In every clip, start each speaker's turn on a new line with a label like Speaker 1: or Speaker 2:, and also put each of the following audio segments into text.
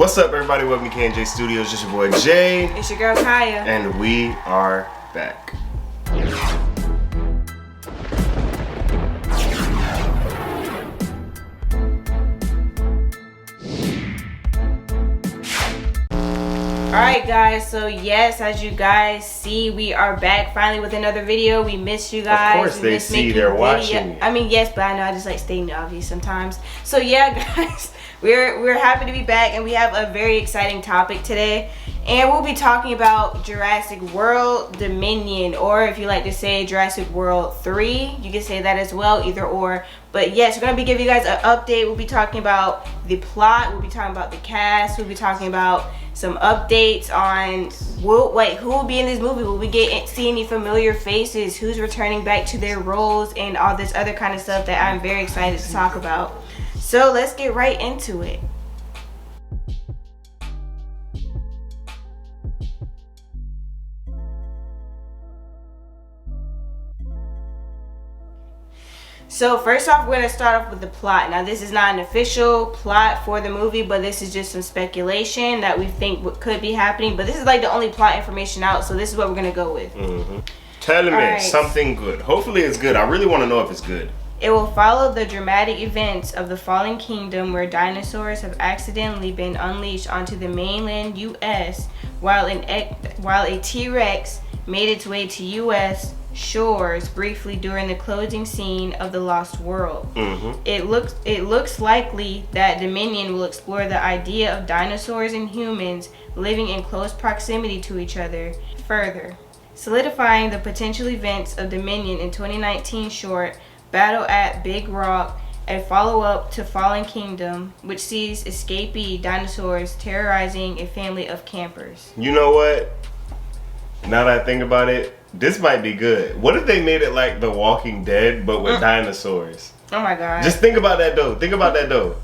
Speaker 1: What's up, everybody? Welcome to K&J Studios. Just your boy Jay.
Speaker 2: It's your girl Kaya.
Speaker 1: And we are back.
Speaker 2: Alright guys, so yes, as you guys see, we are back finally with another video. We missed you guys.
Speaker 1: Of course they see, they're watching.
Speaker 2: I mean, yes, but I know I just like stating the obvious sometimes. So yeah, guys, we're happy to be back, and we have a very exciting topic today. And we'll be talking about Jurassic World Dominion, or if you like to say Jurassic World 3, you can say that as well, either or. But yes, we're going to be giving you guys an update. We'll be talking about the plot, we'll be talking about the cast, we'll be talking about some updates on who will be in this movie. Will we see any familiar faces? Who's returning back to their roles? And all this other kind of stuff that I'm very excited to talk about. So let's get right into it. So first off, we're going to start off with the plot. Now, this is not an official plot for the movie, but this is just some speculation that we think could be happening. But this is like the only plot information out, so this is what we're going to go with.
Speaker 1: Tell me something good. Hopefully it's good. I really want to know if it's good.
Speaker 2: It will follow the dramatic events of the fallen kingdom where dinosaurs have accidentally been unleashed onto the mainland U.S. while a T-Rex made its way to U.S. shores briefly during the closing scene of The Lost World. It looks likely that Dominion will explore the idea of dinosaurs and humans living in close proximity to each other further, solidifying the potential events of Dominion in 2019 short Battle at Big Rock, a follow-up to Fallen Kingdom, which sees escapee dinosaurs terrorizing a family of campers.
Speaker 1: You know what? Now that I think about it, this might be good. What if they made it like The Walking Dead, but with dinosaurs?
Speaker 2: Oh my god.
Speaker 1: Just think about that though. Think about that though.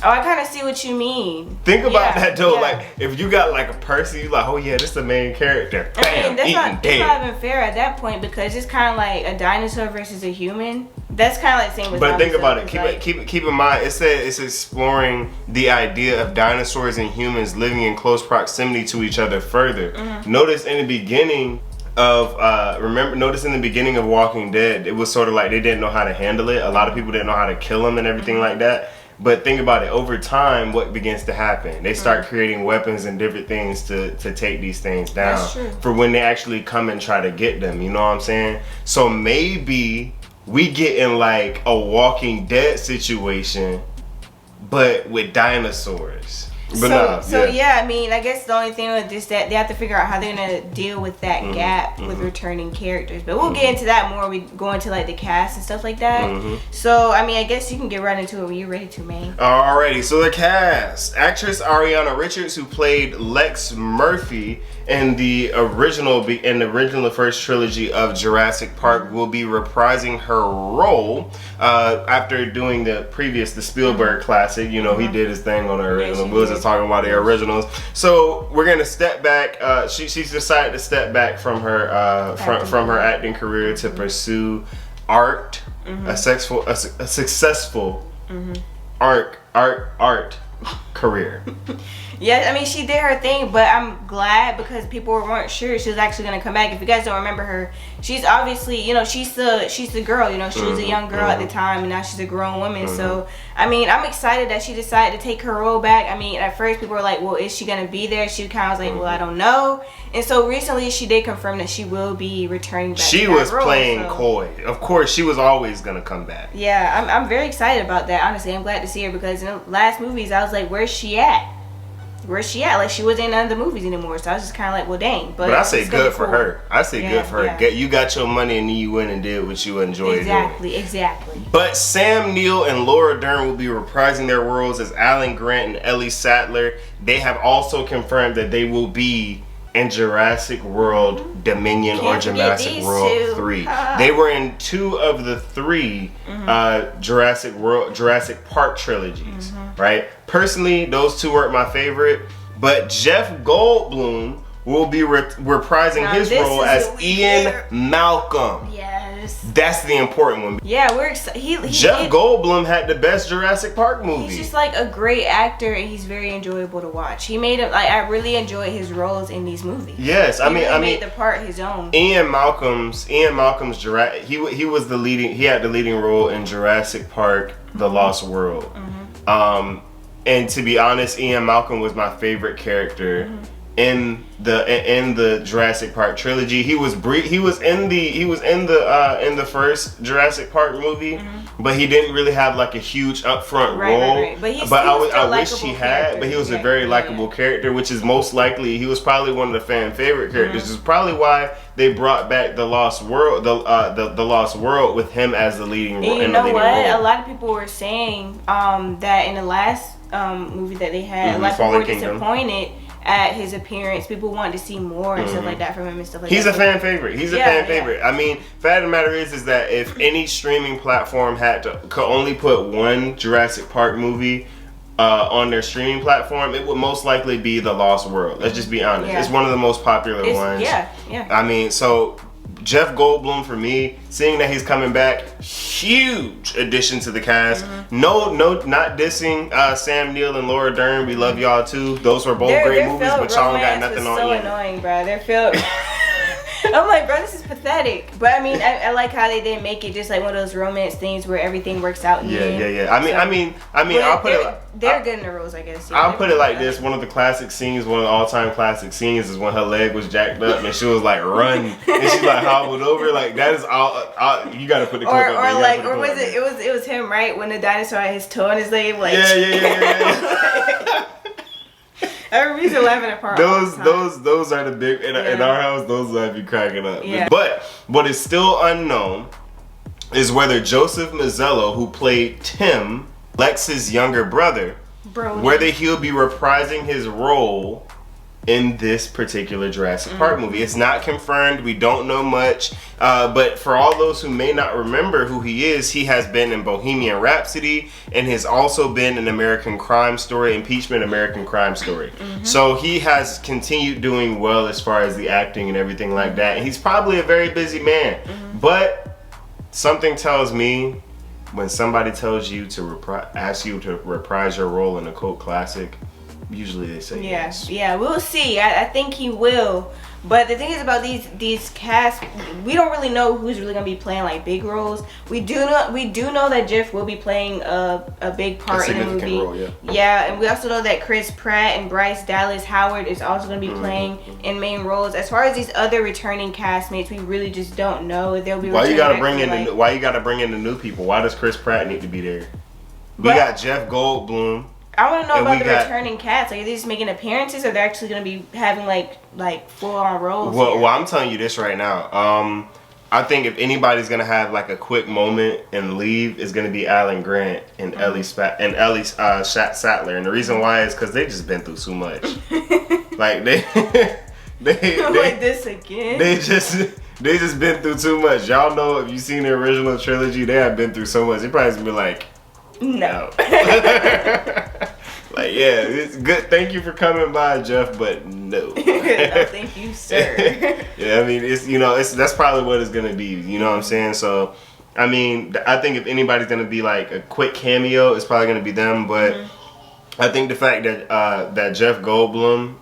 Speaker 2: Oh, I kind of see what you mean.
Speaker 1: Think about that though. Yeah. Like, if you got like a person, you like, oh yeah, this is the main character. Bam,
Speaker 2: that's not even fair at that point, because it's kind of like a dinosaur versus a human. That's kind of like saying with.
Speaker 1: But think about it. Keep in mind. It said it's exploring the idea of dinosaurs and humans living in close proximity to each other further. Notice in the beginning of notice in the beginning of Walking Dead, it was sort of like they didn't know how to handle it. A lot of people didn't know how to kill them and everything like that. But think about it, over time, what begins to happen? They start creating weapons and different things to take these things down.
Speaker 2: That's true.
Speaker 1: For when they actually come and try to get them, you know what I'm saying? So maybe we get in like a Walking Dead situation, but with dinosaurs. But
Speaker 2: yeah, I mean, I guess the only thing with this that they have to figure out how they're gonna deal with that gap with returning characters. But we'll get into that more. We go into like the cast and stuff like that. So I mean, I guess you can get right into it when you're ready to, man.
Speaker 1: Alrighty, so the cast: actress Ariana Richards, who played Lex Murphy in the original first trilogy of Jurassic Park, will be reprising her role after doing the Spielberg classic. You know, he did his thing on the original. We was just talking about the originals. So we're gonna step back. She's decided to step back from her from her acting career to pursue art, a successful art career.
Speaker 2: Yeah, I mean, she did her thing, but I'm glad because people weren't sure she was actually gonna come back. If you guys don't remember her, she's obviously, you know, she's the girl. You know, she was a young girl at the time, and now she's a grown woman. So, I mean, I'm excited that she decided to take her role back. I mean, at first people were like, well, is she gonna be there? She kind of was like, well, I don't know. And so recently she did confirm that she will be returning back.
Speaker 1: She was playing coy. Of course, she was always gonna come back.
Speaker 2: Yeah, I'm very excited about that. Honestly, I'm glad to see her because in the last movies I was like, where's she at? Where's she at? Like, she wasn't in none of the movies anymore, so I was just kind of like, well, dang. But
Speaker 1: I say good for her. I say good for her. You got your money and then you went and did what you enjoyed doing.
Speaker 2: Exactly.
Speaker 1: But Sam Neill and Laura Dern will be reprising their roles as Alan Grant and Ellie Sattler. They have also confirmed that they will be in Jurassic World Dominion or Jurassic World 3. They were in 2 of the 3 Jurassic Park trilogies, right? Personally, those 2 weren't my favorite, but Jeff Goldblum will be reprising his role as Ian Malcolm.
Speaker 2: Yes.
Speaker 1: That's the important one.
Speaker 2: Yeah, we're excited.
Speaker 1: Jeff Goldblum had the best Jurassic Park movie.
Speaker 2: He's just like a great actor, and he's very enjoyable to watch. He made it like I really enjoy his roles in these movies.
Speaker 1: Yes, I mean,
Speaker 2: made the part his own.
Speaker 1: Ian Malcolm's Jurassic. He was the leading. He had the leading role in Jurassic Park: The Lost World. And to be honest, Ian Malcolm was my favorite character in the Jurassic Park trilogy. He was in the first Jurassic Park movie, but he didn't really have like a huge upfront role.
Speaker 2: Right.
Speaker 1: But I wish he had. But he was a very likable character, which is most likely he was probably one of the fan favorite characters. This is probably why they brought back the Lost World, the Lost World with him as the leading role.
Speaker 2: You know what? A lot of people were saying that in the last movie that they had, a lot of people were disappointed at his appearance. People wanted to see more and stuff like that from him and stuff like
Speaker 1: He's
Speaker 2: that.
Speaker 1: a fan favorite. He's a fan favorite. I mean, fact of the matter is that if any streaming platform could only put one Jurassic Park movie on their streaming platform, it would most likely be The Lost World. Let's just be honest. It's one of the most popular ones.
Speaker 2: Yeah.
Speaker 1: I mean, so Jeff Goldblum, for me, seeing that he's coming back, huge addition to the cast. No, not dissing Sam Neill and Laura Dern. We love y'all too. Those were both great movies, but y'all don't got nothing on
Speaker 2: so
Speaker 1: you.
Speaker 2: Annoying, bro. Their film. I'm like, bro, this is pathetic. But I mean, I like how they didn't make it just like one of those romance things where everything works out.
Speaker 1: Yeah. I mean, I'll put it.
Speaker 2: They're good in the roles, I guess.
Speaker 1: I'll put it like this: one of the classic scenes, one of the all-time classic scenes, is when her leg was jacked up and she was like run, and she like hobbled over. Like that is all. You gotta put the clip up there.
Speaker 2: Or was it? It was him, right? When the dinosaur had his toe on his leg, like
Speaker 1: yeah.
Speaker 2: I remember used to laughing at part.
Speaker 1: Those are the big in our house. Those have you cracking up. Yeah. But what is still unknown is whether Joseph Mazzello, who played Tim, Lex's younger brother, whether he'll be reprising his role in this particular Jurassic Park movie. It's not confirmed. We don't know much. But for all those who may not remember who he is, he has been in Bohemian Rhapsody and has also been in American Crime Story, Impeachment American Crime Story. So he has continued doing well as far as the acting and everything like that. And he's probably a very busy man. But something tells me when somebody tells you to ask you to reprise your role in a cult classic, usually they say yes. Yeah,
Speaker 2: we'll see. I think he will. But the thing is about these casts, we don't really know who's really gonna be playing like big roles. We do know that Jeff will be playing a big part in the movie.
Speaker 1: Role,
Speaker 2: and we also know that Chris Pratt and Bryce Dallas Howard is also gonna be playing in main roles. As far as these other returning castmates, we really just don't know if they'll be.
Speaker 1: Why you gotta bring in the new people? Why does Chris Pratt need to be there? We got Jeff Goldblum.
Speaker 2: I want to know about the returning cast. Like, are they just making appearances, or they're actually going to be having like full on roles?
Speaker 1: Well, I'm telling you this right now. I think if anybody's going to have like a quick moment and leave, it's going to be Alan Grant and Ellie Sattler. And the reason why is because they just been through so much. Like they
Speaker 2: like this again.
Speaker 1: They just been through too much. Y'all know if you've seen the original trilogy, they have been through so much. They probably just be like, no. Like, yeah, it's good. Thank you for coming by, Jeff, but no.
Speaker 2: No, thank you, sir.
Speaker 1: Yeah, I mean, that's probably what it's gonna be. You know what I'm saying? So, I mean, I think if anybody's gonna be like a quick cameo, it's probably gonna be them. But I think the fact that Jeff Goldblum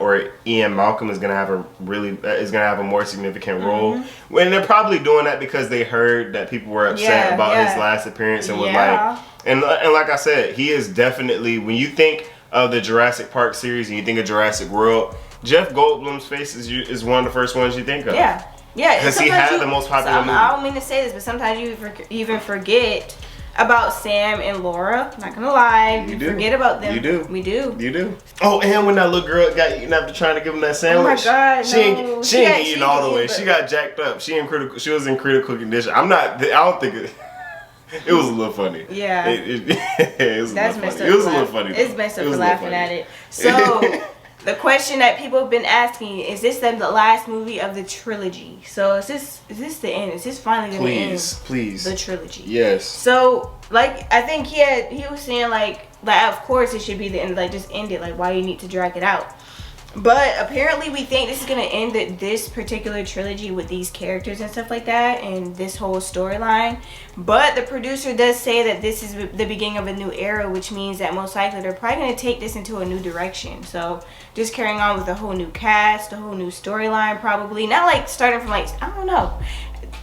Speaker 1: or Ian Malcolm is gonna have a more significant role. When they're probably doing that because they heard that people were upset about his last appearance and was like. And like I said, he is definitely, when you think of the Jurassic Park series and you think of Jurassic World, Jeff Goldblum's face is one of the first ones you think of.
Speaker 2: Yeah.
Speaker 1: Because he had the most popular movie.
Speaker 2: I don't mean to say this, but sometimes you even forget about Sam and Laura. I'm not gonna lie, we forget about them.
Speaker 1: We do. Oh, and when that little girl got eaten after trying to give him that sandwich.
Speaker 2: Oh my God,
Speaker 1: she ain't eating all the way. She got jacked up. She was in critical condition. I don't think it was a little funny.
Speaker 2: Yeah.
Speaker 1: It was
Speaker 2: That's
Speaker 1: a little
Speaker 2: messed
Speaker 1: funny.
Speaker 2: up.
Speaker 1: It was a little funny.
Speaker 2: It's messed up for laughing at it. So, the question that people have been asking, is this the last movie of the trilogy? So, is this the end? Is this finally going to end?
Speaker 1: Please.
Speaker 2: The trilogy.
Speaker 1: Yes.
Speaker 2: So, like, I think he was saying, like of course it should be the end. Like, just end it. Like, why you need to drag it out? But apparently we think this is going to end this particular trilogy with these characters and stuff like that and this whole storyline. But the producer does say that this is the beginning of a new era, which means that most likely they're probably going to take this into a new direction. So just carrying on with a whole new cast, a whole new storyline probably. Not like starting from like, I don't know,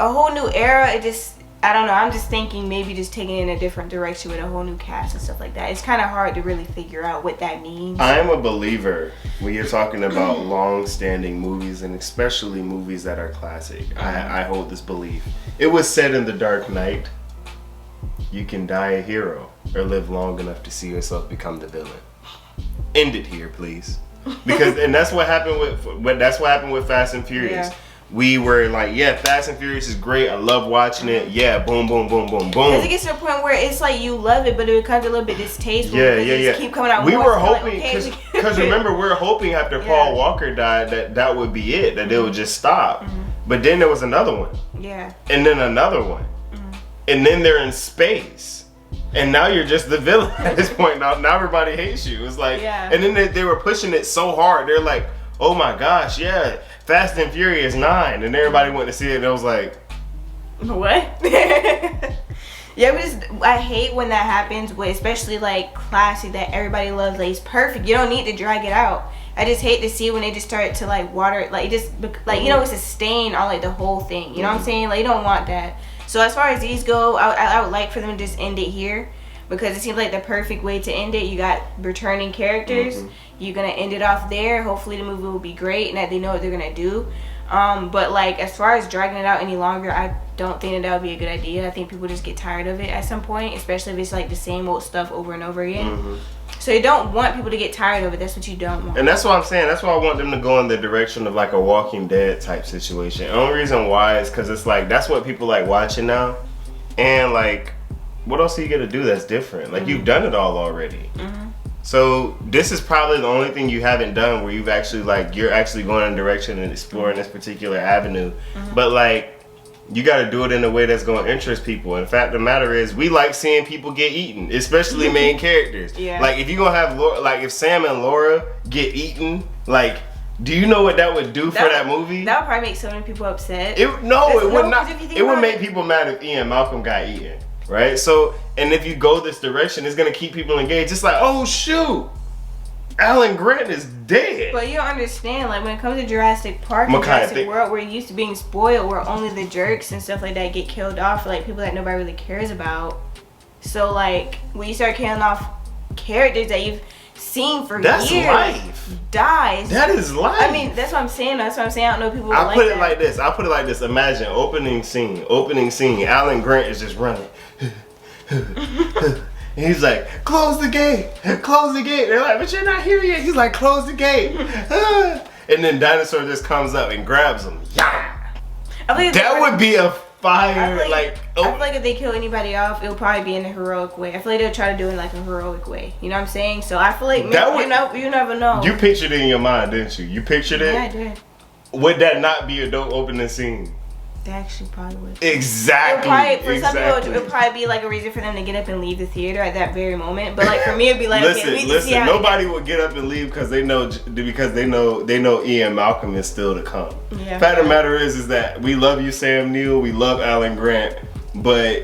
Speaker 2: a whole new era. It just, I don't know. I'm just thinking maybe just taking it in a different direction with a whole new cast and stuff like that. It's kind of hard to really figure out what that means.
Speaker 1: I'm a believer when you're talking about long-standing movies, and especially movies that are classic. I hold this belief. It was said in The Dark Knight, you can die a hero or live long enough to see yourself become the villain. End it here, please. Because and that's what happened with Fast and Furious.
Speaker 2: Yeah.
Speaker 1: We were like, yeah, Fast and Furious is great. I love watching it. Yeah, boom, boom, boom, boom, boom.
Speaker 2: Because it gets to a point where it's like you love it, but it becomes a little bit distasteful.
Speaker 1: Yeah.
Speaker 2: Just keep coming out.
Speaker 1: We
Speaker 2: more,
Speaker 1: were
Speaker 2: so
Speaker 1: hoping,
Speaker 2: like,
Speaker 1: because remember, we were hoping after Paul Walker died that would be it, that it would just stop. But then there was another one.
Speaker 2: Yeah.
Speaker 1: And then another one. And then they're in space. And now you're just the villain at this point. Now everybody hates you. It's like, and then they were pushing it so hard. They're like, oh my gosh, yeah, Fast and Furious 9, and everybody went to see it, and I was like,
Speaker 2: what? Yeah, I hate when that happens with especially like classic that everybody loves. Like, it's perfect. You don't need to drag it out. I just hate to see when they just start to like water it, like just like you know, it's a stain on like the whole thing. You know what I'm saying? Like, you don't want that. So as far as these go, I would like for them to just end it here. Because it seems like the perfect way to end it. You got returning characters. You're going to end it off there. Hopefully the movie will be great and that they know what they're going to do. But like as far as dragging it out any longer, I don't think that would be a good idea. I think people just get tired of it at some point. Especially if it's like the same old stuff over and over again. So you don't want people to get tired of it. That's what you don't want.
Speaker 1: And that's what I'm saying. That's why I want them to go in the direction of like a Walking Dead type situation. The only reason why is because it's like that's what people like watching now. And like, what else are you gonna do that's different? Like you've done it all already. So this is probably the only thing you haven't done where you've actually like you're actually going in a direction and exploring this particular avenue. But like you got to do it in a way that's going to interest people. And the fact of the matter is, we like seeing people get eaten, especially main characters. Like if you're gonna have like if Sam and Laura get eaten, like. Do you know what that would do for that movie?
Speaker 2: That would probably make so many people upset.
Speaker 1: It would not. It would make people mad if Ian Malcolm got eaten. Right? So, and if you go this direction, it's going to keep people engaged. It's like, oh, shoot. Alan Grant is dead.
Speaker 2: But you don't understand, like, when it comes to Jurassic Park and Jurassic World, we're used to being spoiled, where only the jerks and stuff like that get killed off, like, people that nobody really cares about. So, like, when you start killing off characters that you've seen for years,
Speaker 1: life.
Speaker 2: Dies.
Speaker 1: That is life.
Speaker 2: I mean, that's what I'm saying. I don't know people
Speaker 1: I'll put it like this. Imagine opening scene. Alan Grant is just running. And he's like, close the gate. They're like, but you're not here yet. He's like, close the gate. And then Dinosaur just comes up and grabs him. Yeah. That would be a fire. I feel like if they kill anybody off, it'll probably be in a heroic way. I feel like they'll try to do it in like a heroic way. You know what I'm saying? So I feel like you never know. You pictured it in your mind, didn't you? You pictured it?
Speaker 2: Yeah, I did.
Speaker 1: Would that not be a dope opening scene?
Speaker 2: They actually probably would.
Speaker 1: Exactly.
Speaker 2: Some people, it would probably be like a reason for them to get up and leave the theater at that very moment. But like for me, it'd be like,
Speaker 1: listen. Nobody would get up and leave because they know Ian Malcolm is still to come.
Speaker 2: Yeah.
Speaker 1: Fact of the matter is that we love you, Sam Neill. We love Alan Grant, but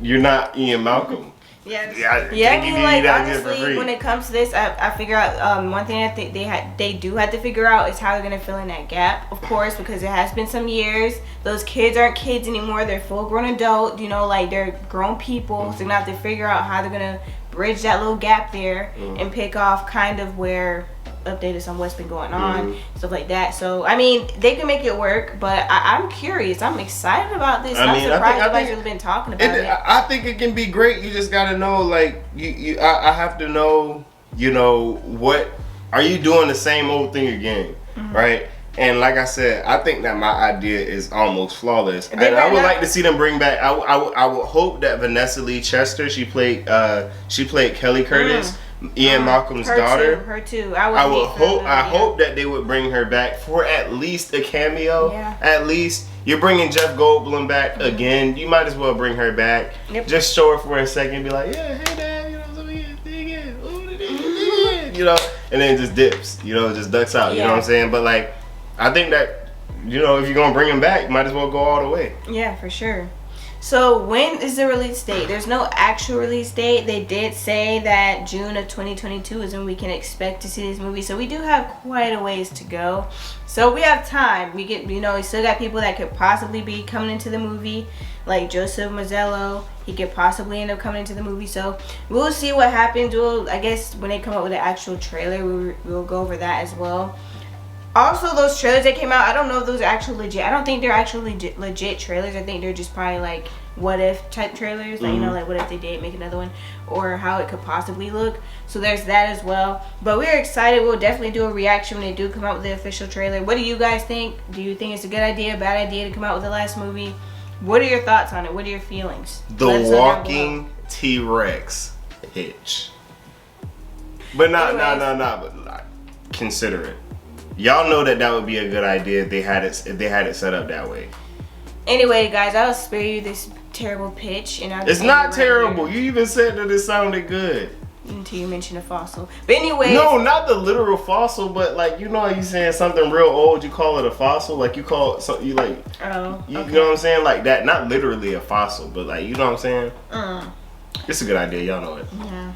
Speaker 1: you're not Ian Malcolm.
Speaker 2: I mean, like, honestly, when it comes to this, I figure out one thing I think they do have to figure out is how they're gonna fill in that gap, of course, because it has been some years. Those kids aren't kids anymore; they're full-grown adult. You know, like they're grown people. So they're gonna have to figure out how they're gonna bridge that little gap there and pick off kind of where update us on what's been going on, stuff like that. So I mean, they can make it work, but I'm curious. I'm excited about this. I'm surprised nobody's really been talking about it.
Speaker 1: I think it can be great. You just gotta know, like, I have to know, what are you doing the same old thing again, right? And like I said, I think that my idea is almost flawless. And I would like to see them bring back. I would hope that Vanessa Lee Chester, she played Kelly Curtis. Ian Malcolm's daughter.
Speaker 2: Her too.
Speaker 1: I hope that they would bring her back for at least a cameo.
Speaker 2: Yeah.
Speaker 1: At least you're bringing Jeff Goldblum back again. You might as well bring her back.
Speaker 2: Yep.
Speaker 1: Just show her for a second. Be like, yeah, hey Dad, and then just dips, you know, just ducks out. You know
Speaker 2: Yeah.
Speaker 1: what I'm saying? But like, I think that, you know, if you're gonna bring him back, you might as well go all the way.
Speaker 2: Yeah, for sure. So when is the release date? There's no actual release date. They did say that June of 2022 is when we can expect to see this movie. So we do have quite a ways to go. So we have time. We get, you know, we still got people that could possibly be coming into the movie, like Joseph Mazzello. He could possibly end up coming into the movie. So we'll see what happens. We'll, I guess, when they come up with the actual trailer, we'll go over that as well. Also, those trailers that came out, I don't know if those are actually legit. I don't think they're actually legit trailers. I think they're just probably like what if type trailers. Like, you know, like what if they did make another one, or how it could possibly look. So there's that as well. But we're excited. We'll definitely do a reaction when they do come out with the official trailer. What do you guys think? Do you think it's a good idea, bad idea to come out with the last movie? What are your thoughts on it? What are your feelings?
Speaker 1: The walking T-Rex hitch. But not, but consider it. Y'all know that would be a good idea if they had it set up that way.
Speaker 2: Anyway, guys, I'll spare you this terrible pitch, and
Speaker 1: it's not terrible. You even said that it sounded good
Speaker 2: until you mentioned a fossil. But anyway,
Speaker 1: no, not the literal fossil, but like, you know, you saying something real old, you call it a fossil. Like you call it something, you like.
Speaker 2: Oh.
Speaker 1: You
Speaker 2: Okay.
Speaker 1: know what I'm saying? Like that, not literally a fossil, but like, you know what I'm saying? It's a good idea. Y'all know it.
Speaker 2: Yeah.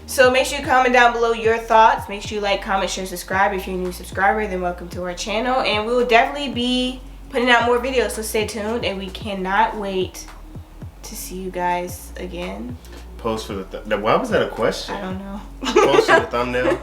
Speaker 2: So make sure you comment down below your thoughts. Make sure you like, comment, share, subscribe. If you're a new subscriber, then welcome to our channel. And we will definitely be putting out more videos, so stay tuned. And we cannot wait to see you guys again.
Speaker 1: Post for the why was that a question?
Speaker 2: I don't know.
Speaker 1: Post for the thumbnail.